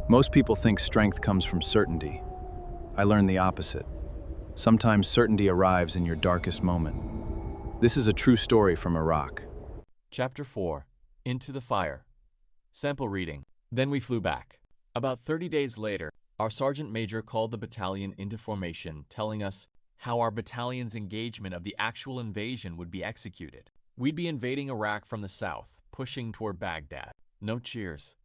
Most people think strength comes from certainty. I learned the opposite. Sometimes certainty arrives in your darkest moment. This is a true story from Iraq. Chapter 4. Into the Fire. Sample reading. Then we flew back. About 30 days later, our sergeant major called the battalion into formation, telling us how our battalion's engagement of the actual invasion would be executed. We'd be invading Iraq from the south, pushing toward Baghdad. No cheers.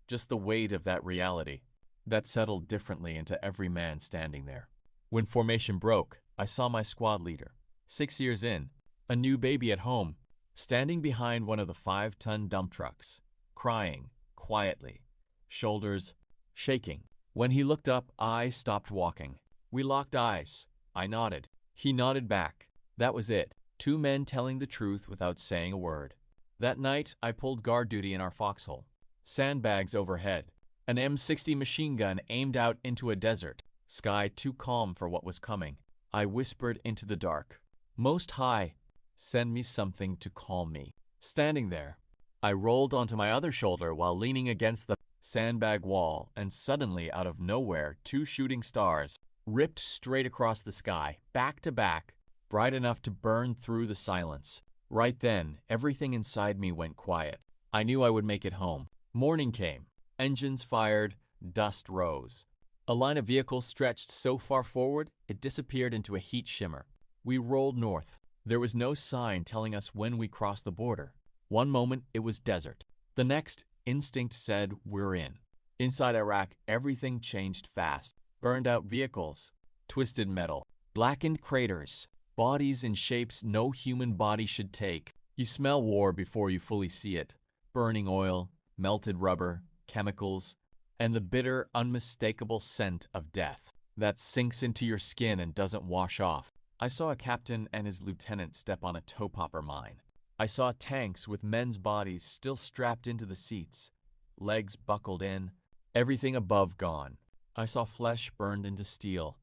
Just the weight of that reality that settled differently into every man standing there. When formation broke, I saw my squad leader, 6 years in, a new baby at home, standing behind one of the 5-ton dump trucks, crying quietly, shoulders shaking. When he looked up, I stopped walking. We locked eyes. I nodded. He nodded back. That was it. 2 men telling the truth without saying a word. That night, I pulled guard duty in our foxhole. Sandbags overhead. An M60 machine gun aimed out into a desert. Sky too calm for what was coming. I whispered into the dark. Most High, send me something to calm me. Standing there, I rolled onto my other shoulder while leaning against the sandbag wall, and suddenly, out of nowhere, 2 shooting stars ripped straight across the sky, back to back, bright enough to burn through the silence. Right then, everything inside me went quiet. I knew I would make it home. Morning came. Engines fired, dust rose. A line of vehicles stretched so far forward, it disappeared into a heat shimmer. We rolled north. There was no sign telling us when we crossed the border. One moment, it was desert. The next, instinct said, we're in. Inside Iraq, everything changed fast. Burned out vehicles, twisted metal, blackened craters, bodies in shapes no human body should take. You smell war before you fully see it. Burning oil, melted rubber, chemicals, and the bitter, unmistakable scent of death that sinks into your skin and doesn't wash off. I saw a captain and his lieutenant step on a toe popper mine. I saw tanks with men's bodies still strapped into the seats, legs buckled in, everything above gone. I saw flesh burned into steel,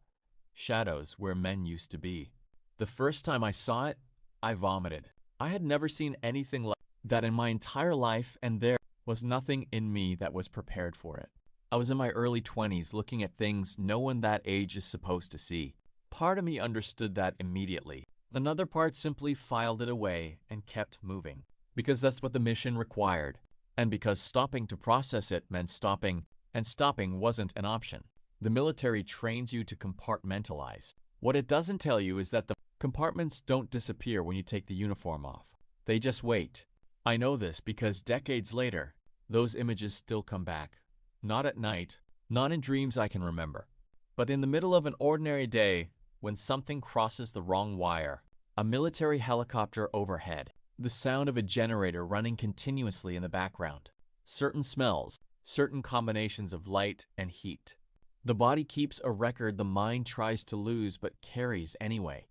shadows where men used to be. The first time I saw it, I vomited. I had never seen anything like that in my entire life, and there was nothing in me that was prepared for it. I was in my early 20s looking at things no one that age is supposed to see. Part of me understood that immediately. Another part simply filed it away and kept moving, because that's what the mission required, and because stopping to process it meant stopping, and stopping wasn't an option. The military trains you to compartmentalize. What it doesn't tell you is that the compartments don't disappear when you take the uniform off. They just wait. I know this because decades later, those images still come back. Not at night, not in dreams I can remember, but in the middle of an ordinary day when something crosses the wrong wire. A military helicopter overhead. The sound of a generator running continuously in the background. Certain smells, certain combinations of light and heat. The body keeps a record the mind tries to lose but carries anyway.